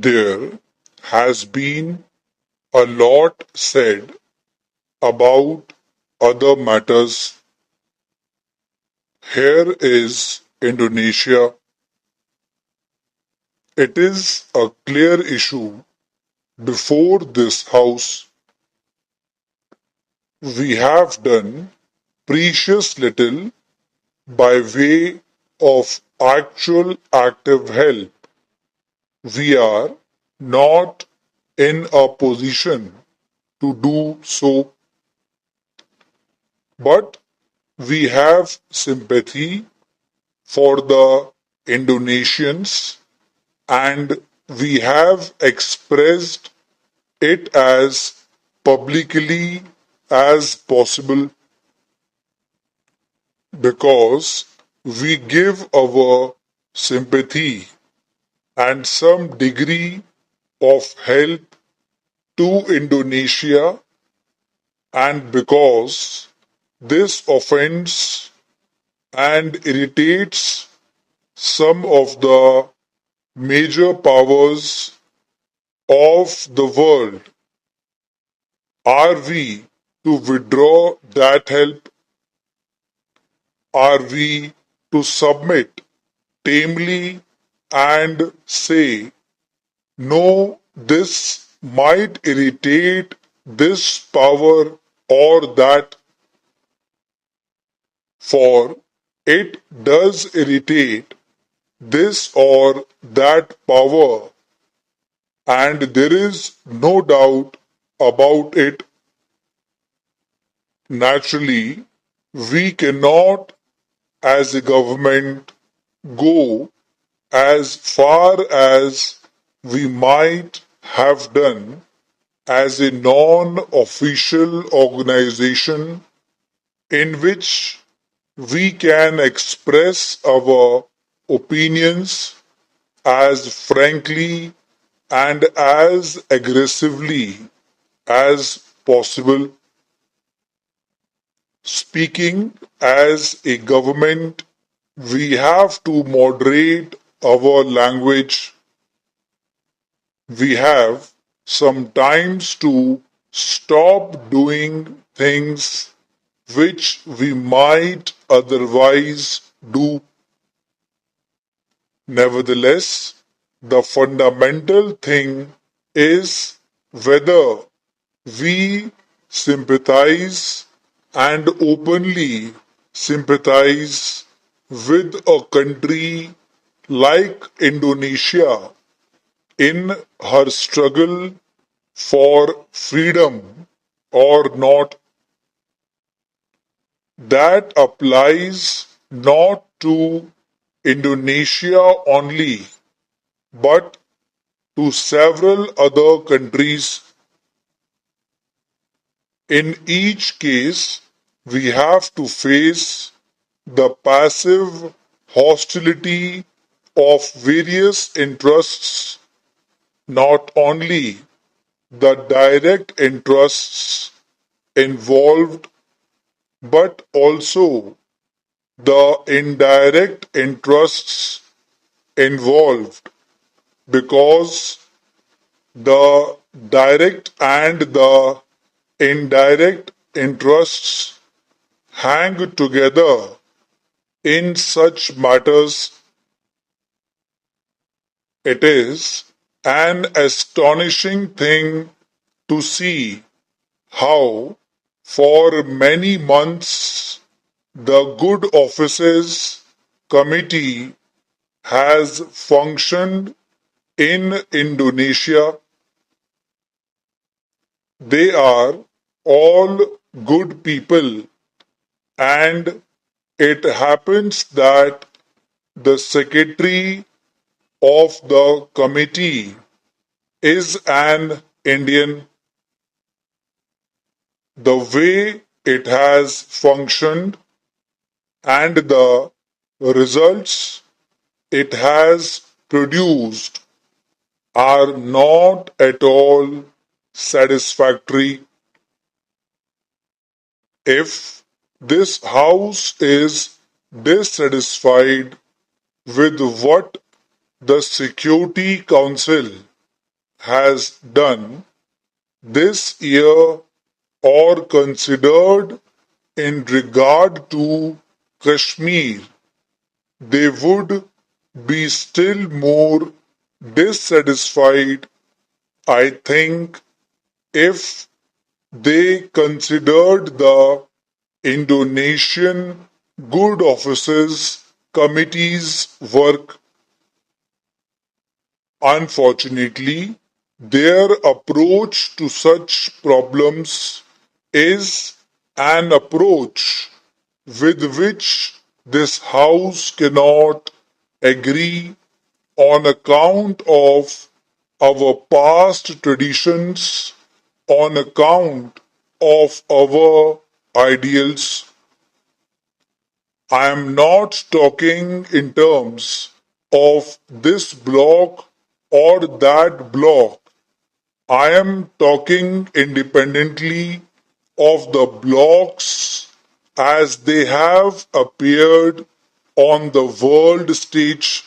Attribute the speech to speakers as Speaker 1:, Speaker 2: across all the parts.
Speaker 1: There has been a lot said about other matters. Here is Indonesia. It is a clear issue before this House. We have done precious little by way of actual active help. We are not in a position to do so, but we have sympathy for the Indonesians and we have expressed it as publicly as possible because we give our sympathy and some degree of help to Indonesia and because this offends and irritates some of the major powers of the world. Are we to withdraw that help? Are we to submit tamely and say, no, this might irritate this power or that, for it does irritate this or that power, and there is no doubt about it. Naturally, we cannot, as a government, go as far as we might have done as a non official organization in which we can express our opinions as frankly and as aggressively as possible. Speaking as a government, we have to moderate our language. We have sometimes to stop doing things which we might otherwise do. Nevertheless, the fundamental thing is whether we sympathize and openly sympathize with a country like Indonesia in her struggle for freedom or not. That applies not to Indonesia only, but to several other countries. In each case, we have to face the passive hostility of various interests, not only the direct interests involved, but also the indirect interests involved, because the direct and the indirect interests hang together in such matters. It is an astonishing thing to see how, for many months, the Good Offices Committee has functioned in Indonesia. They are all good people, and it happens that the secretary of the committee is an Indian. The way it has functioned and the results it has produced are not at all satisfactory. If this House is dissatisfied with what the Security Council has done this year or considered in regard to Kashmir, they would be still more dissatisfied, I think, if they considered the Indonesian Good Offices Committee's work. Unfortunately, their approach to such problems is an approach with which this House cannot agree on account of our past traditions, on account of our ideals. I am not talking in terms of this block or that block. I am talking independently of the blocks as they have appeared on the world stage.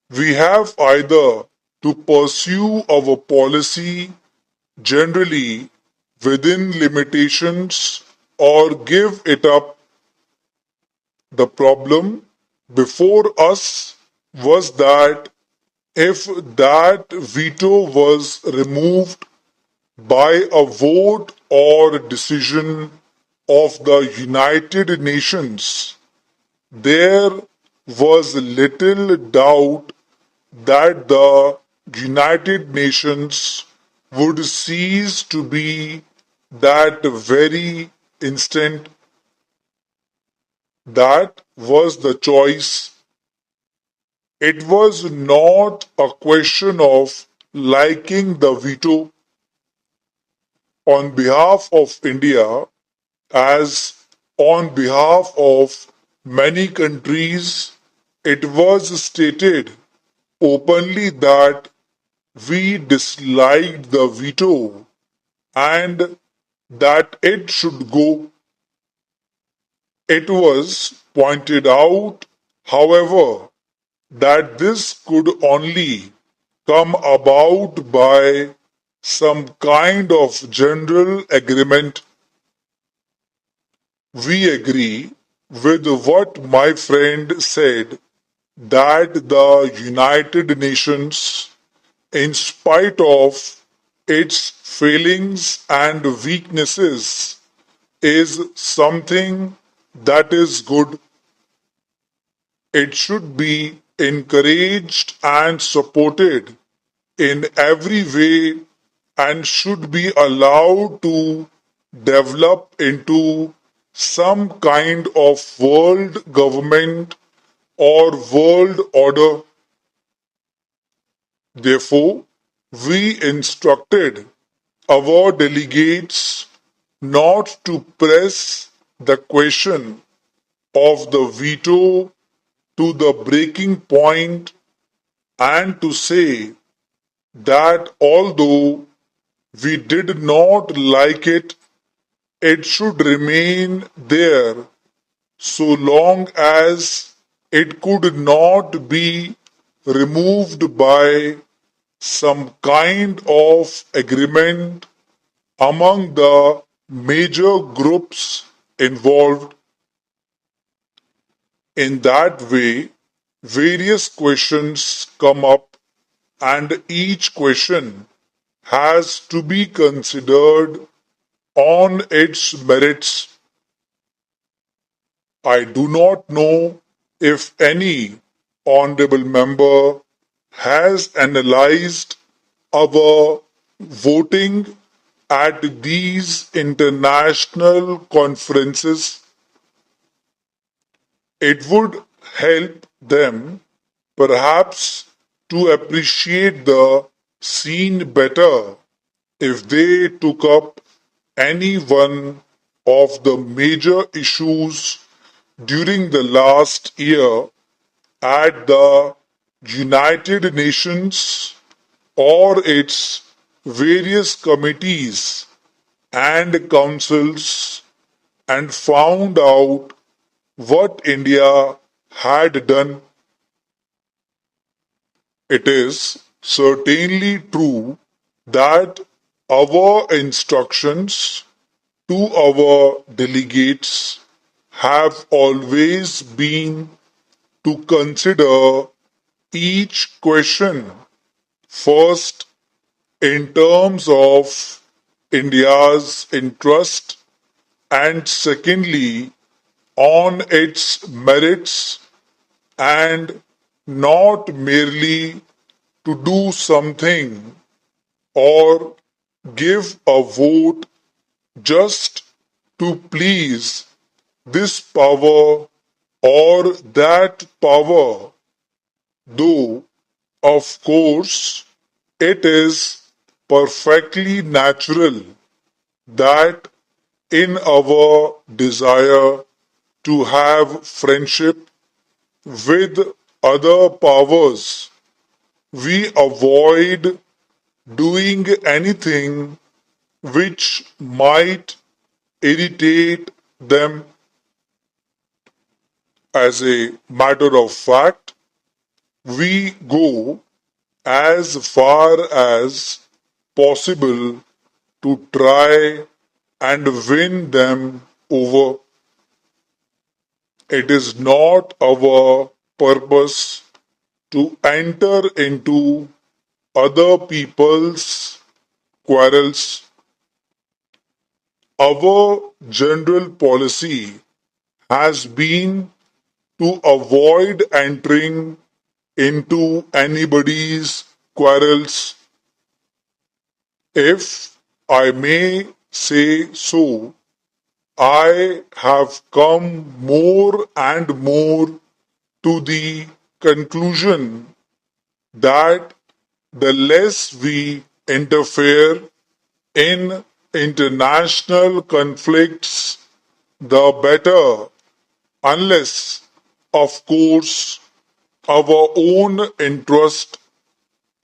Speaker 1: We have either to pursue our policy generally within limitations or give it up. The problem before us was that if that veto was removed by a vote or decision of the United Nations, there was little doubt that the United Nations would cease to be that very instant. That was the choice. It was not a question of liking the veto on behalf of India, as on behalf of many countries. It was stated openly that we disliked the veto and that it should go. It was pointed out, however, that this could only come about by some kind of general agreement. We agree with what my friend said that the United Nations, in spite of its failings and weaknesses, is something that is good. It should be encouraged and supported in every way and should be allowed to develop into some kind of world government or world order. Therefore, we instructed our delegates not to press the question of the veto to the breaking point and to say that although we did not like it, it should remain there so long as it could not be removed by some kind of agreement among the major groups involved. In that way, various questions come up, and each question has to be considered on its merits. I do not know if any honorable member has analyzed our voting at these international conferences. It would help them perhaps to appreciate the scene better if they took up any one of the major issues during the last year at the United Nations or its various committees and councils and found out what India had done. It is certainly true that our instructions to our delegates have always been to consider each question first in terms of India's interest and secondly on its merits and not merely to do something or give a vote just to please this power or that power, though, of course, it is perfectly natural that in our desire to have friendship with other powers, we avoid doing anything which might irritate them. As a matter of fact, we go as far as possible to try and win them over. It is not our purpose to enter into other people's quarrels. Our general policy has been to avoid entering into anybody's quarrels. If I may say so, I have come more and more to the conclusion that the less we interfere in international conflicts, the better, unless, of course, our own interest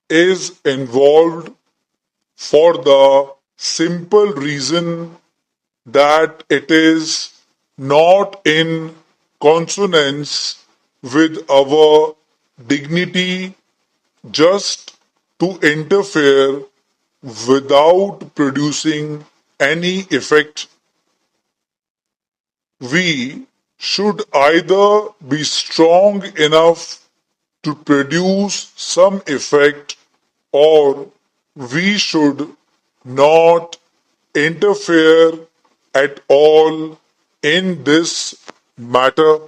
Speaker 1: is involved for the simple reason that it is not in consonance with our dignity just to interfere without producing any effect. We should either be strong enough to produce some effect or we should not interfere at all in this matter.